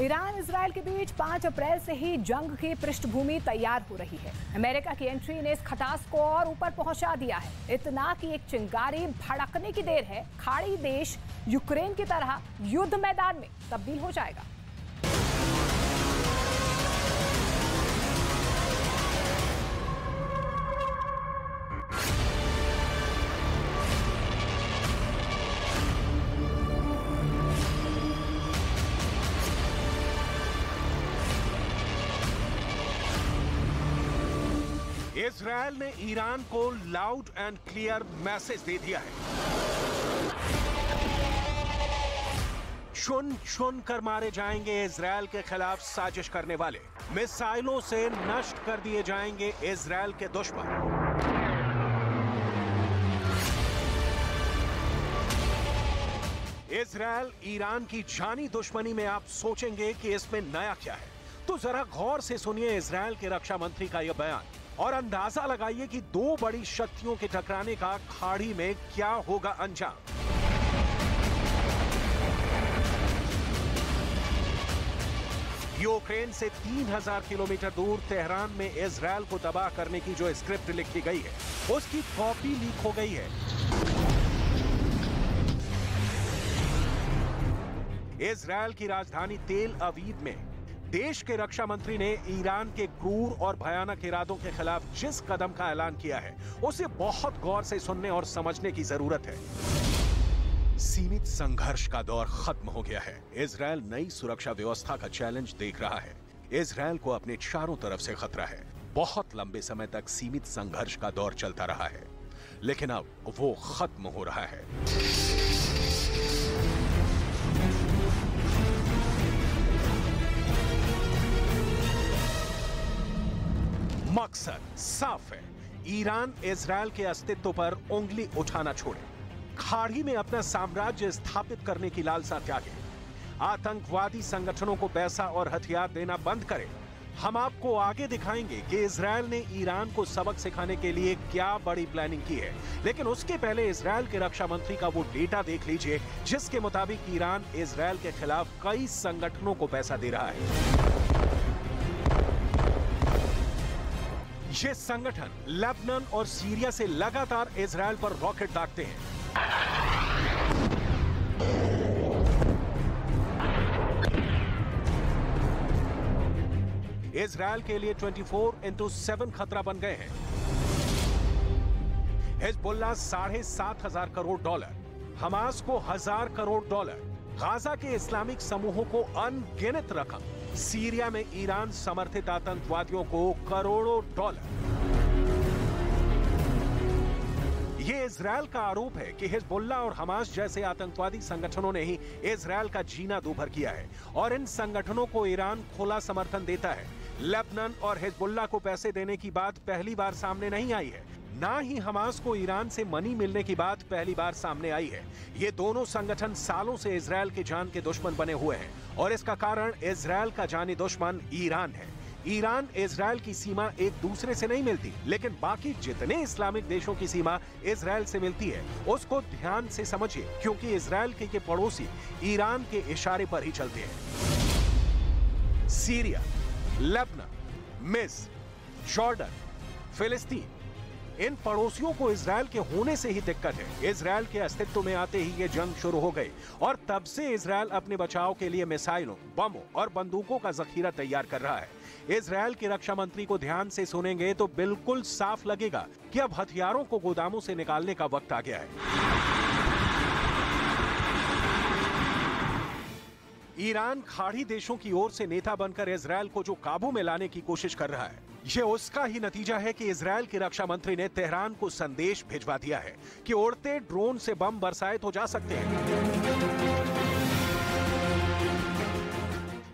Iran Israel के बीच 5 अप्रैल से ही जंग की पृष्ठभूमि तैयार हो रही है। अमेरिका की एंट्री ने इस खटास को और ऊपर पहुंचा दिया है। इतना कि एक चिंगारी भड़कने की देर है, खाड़ी देश यूक्रेन की तरह युद्ध मैदान में तब्दील हो जाएगा। इजरायल ने ईरान को लाउड एंड क्लियर मैसेज दे दिया है। चुन चुन कर मारे जाएंगे इजरायल के खिलाफ साजिश करने वाले, मिसाइलों से नष्ट कर दिए जाएंगे इजरायल के दुश्मन। इजरायल ईरान की जानी दुश्मनी में आप सोचेंगे कि इसमें नया क्या है, तो जरा गौर से सुनिए इजरायल के रक्षा मंत्री का यह बयान और अंदाजा लगाइए कि दो बड़ी शक्तियों के टकराने का खाड़ी में क्या होगा अंजाम। यूक्रेन से 3000 किलोमीटर दूर तेहरान में इजरायल को तबाह करने की जो स्क्रिप्ट लिखी गई है, उसकी कॉपी लीक हो गई है। इजरायल की राजधानी तेल अवीव में देश के रक्षा मंत्री ने ईरान के क्रूर और भयानक इरादों के खिलाफ जिस कदम का ऐलान किया है, उसे बहुत गौर से सुनने और समझने की जरूरत है। सीमित संघर्ष का दौर खत्म हो गया है। इजरायल नई सुरक्षा व्यवस्था का चैलेंज देख रहा है। इजरायल को अपने चारों तरफ से खतरा है। बहुत लंबे समय तक सीमित संघर्ष का दौर चलता रहा है, लेकिन अब वो खत्म हो रहा है। मकसद साफ है, ईरान इजरायल के अस्तित्व पर उंगली उठाना छोड़े, खाड़ी में अपना साम्राज्य स्थापित करने की लालसा त्यागे, आतंकवादी संगठनों को पैसा और हथियार देना बंद करे। हम आपको आगे दिखाएंगे कि इजरायल ने ईरान को सबक सिखाने के लिए क्या बड़ी प्लानिंग की है। लेकिन उसके पहले इजरायल के रक्षा मंत्री का वो डेटा देख लीजिए, जिसके मुताबिक ईरान इजरायल के खिलाफ कई संगठनों को पैसा दे रहा है। ये संगठन लेबनान और सीरिया से लगातार इजरायल पर रॉकेट दागते हैं। इजरायल के लिए 24/7 खतरा बन गए हैं। हिजबुल्लाह $7,500 करोड़, हमास को $1,000 करोड़, गाजा के इस्लामिक समूहों को अनगिनत रकम, सीरिया में ईरान समर्थित आतंकवादियों को करोड़ों डॉलर। ये इजरायल का आरोप है कि हिजबुल्लाह और हमास जैसे आतंकवादी संगठनों ने ही इजरायल का जीना दूभर किया है और इन संगठनों को ईरान खुला समर्थन देता है। लेबनान और हिजबुल्लाह को पैसे देने की बात पहली बार सामने नहीं आई है, ना ही हमास को ईरान से मनी मिलने की बात पहली बार सामने आई है। ये दोनों संगठन सालों से इजरायल के जान के दुश्मन बने हुए हैं और इसका कारण इजरायल का जानी दुश्मन ईरान है। ईरान इजरायल की सीमा एक दूसरे से नहीं मिलती, लेकिन बाकी जितने इस्लामिक देशों की सीमा इजरायल से मिलती है, उसको ध्यान से समझिए, क्योंकि इजरायल के ये पड़ोसी ईरान के इशारे पर ही चलते हैं। सीरिया, लेबनान, मिस्र, जॉर्डन, फिलिस्तीन, इन पड़ोसियों को इजरायल के होने से ही दिक्कत है। इजरायल के अस्तित्व में आते ही ये जंग शुरू हो गई और तब से इजरायल अपने बचाव के लिए मिसाइलों, बमों और बंदूकों का जखीरा तैयार कर रहा है। इजरायल के रक्षा मंत्री को ध्यान से सुनेंगे तो बिल्कुल साफ लगेगा कि अब हथियारों को गोदामों से निकालने का वक्त आ गया है। ईरान खाड़ी देशों की ओर से नेता बनकर इजरायल को जो काबू में लाने की कोशिश कर रहा है, ये उसका ही नतीजा है कि इजरायल के रक्षा मंत्री ने तेहरान को संदेश भिजवा दिया है कि उड़ते ड्रोन से बम बरसाए तो जा सकते हैं,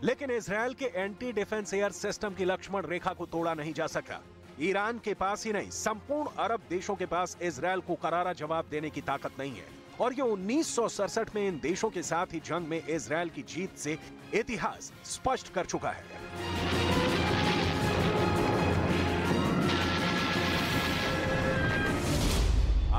लेकिन इजरायल के एंटी डिफेंस एयर सिस्टम की लक्ष्मण रेखा को तोड़ा नहीं जा सका। ईरान के पास ही नहीं, संपूर्ण अरब देशों के पास इजरायल को करारा जवाब देने की ताकत नहीं है और ये 1967 में इन देशों के साथ ही जंग में इजरायल की जीत से इतिहास स्पष्ट कर चुका है।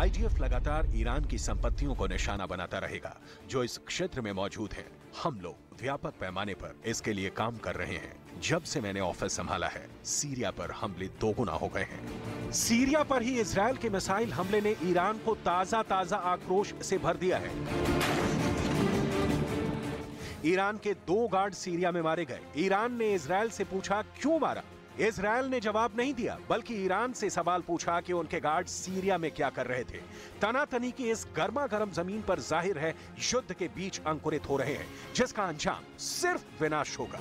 आईडीएफ लगातार ईरान की संपत्तियों को निशाना बनाता रहेगा जो इस क्षेत्र में मौजूद है। हम लोग व्यापक पैमाने पर इसके लिए काम कर रहे हैं। जब से मैंने ऑफिस संभाला है, सीरिया पर हमले दोगुना हो गए हैं। सीरिया पर ही इजरायल के मिसाइल हमले ने ईरान को ताजा आक्रोश से भर दिया है। ईरान के 2 गार्ड सीरिया में मारे गए। ईरान ने इजरायल से पूछा क्यों मारा। इजरायल ने जवाब नहीं दिया, बल्कि ईरान से सवाल पूछा कि उनके गार्ड सीरिया में क्या कर रहे थे। तनातनी की इस गर्मा गर्म जमीन पर जाहिर है युद्ध के बीच अंकुरित हो रहे हैं, जिसका अंजाम सिर्फ विनाश होगा।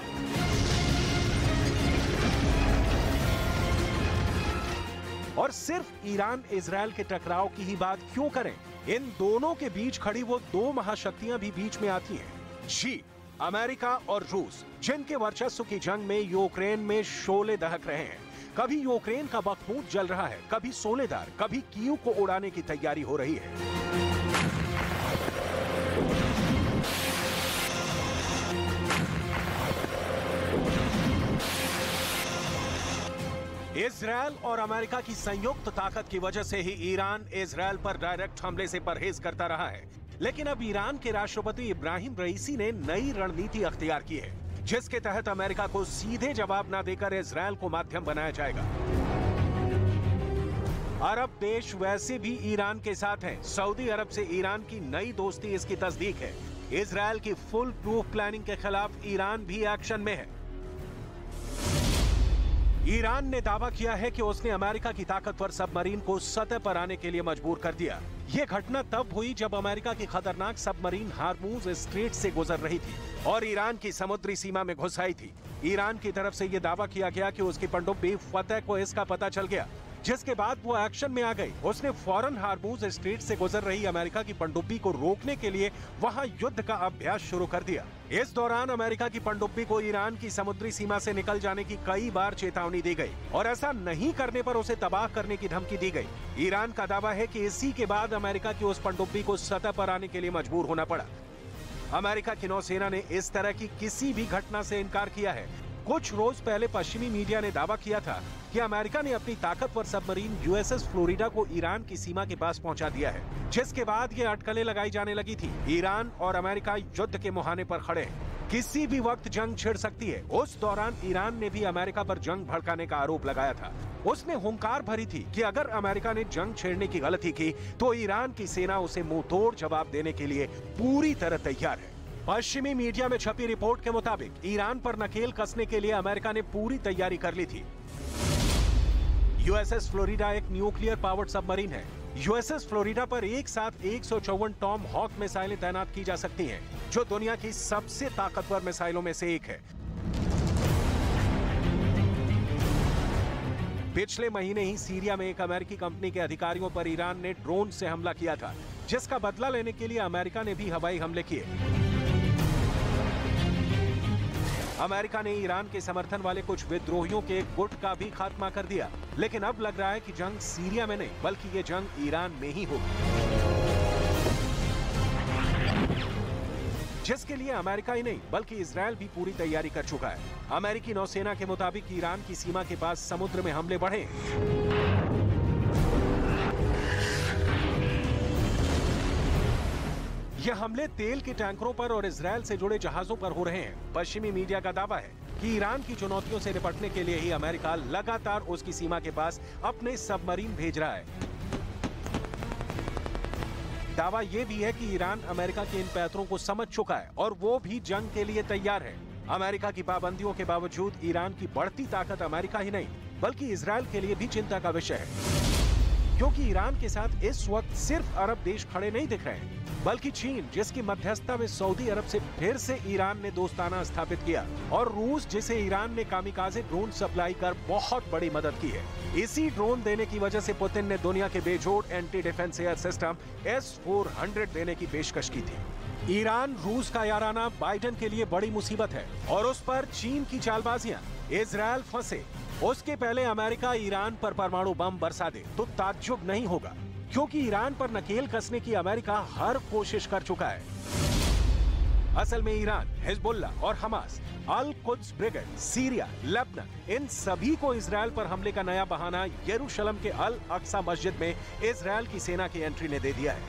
और सिर्फ ईरान इजरायल के टकराव की ही बात क्यों करें, इन दोनों के बीच खड़ी वो 2 महाशक्तियां भी बीच में आती हैं। जी, अमेरिका और रूस, जिनके वर्चस्व की जंग में यूक्रेन में शोले दहक रहे हैं। कभी यूक्रेन का बखमूद जल रहा है, कभी सोलेदार, कभी कीव को उड़ाने की तैयारी हो रही है। इजरायल और अमेरिका की संयुक्त ताकत की वजह से ही ईरान इजरायल पर डायरेक्ट हमले से परहेज करता रहा है। लेकिन अब ईरान के राष्ट्रपति इब्राहिम रईसी ने नई रणनीति अख्तियार की है, जिसके तहत अमेरिका को सीधे जवाब न देकर इजरायल को माध्यम बनाया जाएगा। अरब देश वैसे भी ईरान के साथ हैं। सऊदी अरब से ईरान की नई दोस्ती इसकी तस्दीक है। इजरायल की फुल प्रूफ प्लानिंग के खिलाफ ईरान भी एक्शन में है। ईरान ने दावा किया है कि उसने अमेरिका की ताकतवर सबमरीन को सतह पर आने के लिए मजबूर कर दिया। ये घटना तब हुई जब अमेरिका की खतरनाक सबमरीन हार्मूज स्ट्रेट से गुजर रही थी और ईरान की समुद्री सीमा में घुस आई थी। ईरान की तरफ से यह दावा किया गया कि उसकी पनडुब्बी फतेह को इसका पता चल गया, जिसके बाद वो एक्शन में आ गई। उसने फौरन हार्मूज स्ट्रेट से गुजर रही अमेरिका की पनडुब्बी को रोकने के लिए वहां युद्ध का अभ्यास शुरू कर दिया। इस दौरान अमेरिका की पनडुब्बी को ईरान की समुद्री सीमा से निकल जाने की कई बार चेतावनी दी गई और ऐसा नहीं करने पर उसे तबाह करने की धमकी दी गई। ईरान का दावा है कि इसी के बाद अमेरिका की उस पनडुब्बी को सतह पर आने के लिए मजबूर होना पड़ा। अमेरिका की नौसेना ने इस तरह की किसी भी घटना से इनकार किया है। कुछ रोज पहले पश्चिमी मीडिया ने दावा किया था कि अमेरिका ने अपनी ताकतवर सबमरीन यूएसएस फ्लोरिडा को ईरान की सीमा के पास पहुंचा दिया है, जिसके बाद ये अटकलें लगाई जाने लगी थी। ईरान और अमेरिका युद्ध के मुहाने पर खड़े हैं, किसी भी वक्त जंग छिड़ सकती है। उस दौरान ईरान ने भी अमेरिका पर जंग भड़काने का आरोप लगाया था। उसने हुंकार भरी थी कि अगर अमेरिका ने जंग छेड़ने की गलती की तो ईरान की सेना उसे मुंहतोड़ जवाब देने के लिए पूरी तरह तैयार है। पश्चिमी मीडिया में छपी रिपोर्ट के मुताबिक ईरान पर नकेल कसने के लिए अमेरिका ने पूरी तैयारी कर ली थी। यूएसएस फ्लोरिडा एक न्यूक्लियर पावर्ड सबमरीन है। यूएसएस फ्लोरिडा पर एक साथ 154 टॉम हॉक मिसाइलें तैनात की जा सकती हैं, जो दुनिया की सबसे ताकतवर मिसाइलों में से एक है। पिछले महीने ही सीरिया में एक अमेरिकी कंपनी के अधिकारियों पर ईरान ने ड्रोन से हमला किया था, जिसका बदला लेने के लिए अमेरिका ने भी हवाई हमले किए। अमेरिका ने ईरान के समर्थन वाले कुछ विद्रोहियों के गुट का भी खात्मा कर दिया। लेकिन अब लग रहा है कि जंग सीरिया में नहीं, बल्कि ये जंग ईरान में ही होगी, जिसके लिए अमेरिका ही नहीं बल्कि इजरायल भी पूरी तैयारी कर चुका है। अमेरिकी नौसेना के मुताबिक ईरान की सीमा के पास समुद्र में हमले बढ़े। ये हमले तेल के टैंकरों पर और इजरायल से जुड़े जहाजों पर हो रहे हैं। पश्चिमी मीडिया का दावा है कि ईरान की चुनौतियों से निपटने के लिए ही अमेरिका लगातार उसकी सीमा के पास अपने सबमरीन भेज रहा है। दावा यह भी है कि ईरान अमेरिका के इन पैतरों को समझ चुका है और वो भी जंग के लिए तैयार है। अमेरिका की पाबंदियों के बावजूद ईरान की बढ़ती ताकत अमेरिका ही नहीं बल्कि इजरायल के लिए भी चिंता का विषय है, क्योंकि ईरान के साथ इस वक्त सिर्फ अरब देश खड़े नहीं दिख रहे हैं, बल्कि चीन, जिसकी मध्यस्थता में सऊदी अरब से फिर से ईरान ने दोस्ताना स्थापित किया, और रूस, जिसे ईरान ने कामिकाज़े ड्रोन सप्लाई कर बहुत बड़ी मदद की है। इसी ड्रोन देने की वजह से पुतिन ने दुनिया के बेजोड़ anti defence air system S-400 देने की पेशकश की थी। ईरान रूस का याराना बाइडेन के लिए बड़ी मुसीबत है और उस पर चीन की चालबाजियां। इजरायल फंसे उसके पहले अमेरिका ईरान पर परमाणु बम बरसा दे तो ताज्जुब नहीं होगा, क्योंकि ईरान पर नकेल कसने की अमेरिका हर कोशिश कर चुका है। असल में ईरान, हिजबुल्लाह और हमास अल कुद्स ब्रिगेड, सीरिया, लेबनान, इन सभी को इजरायल पर हमले का नया बहाना यरूशलेम के अल अक्सा मस्जिद में इजरायल की सेना की एंट्री ने दे दिया है।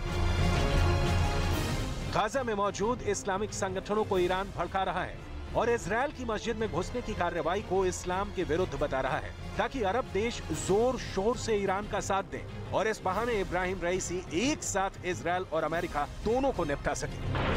गाजा में मौजूद इस्लामिक संगठनों को ईरान भड़का रहा है और इजरायल की मस्जिद में घुसने की कार्रवाई को इस्लाम के विरुद्ध बता रहा है, ताकि अरब देश जोर शोर से ईरान का साथ दें और इस बहाने इब्राहिम रईसी एक साथ इजरायल और अमेरिका दोनों को निपटा सके।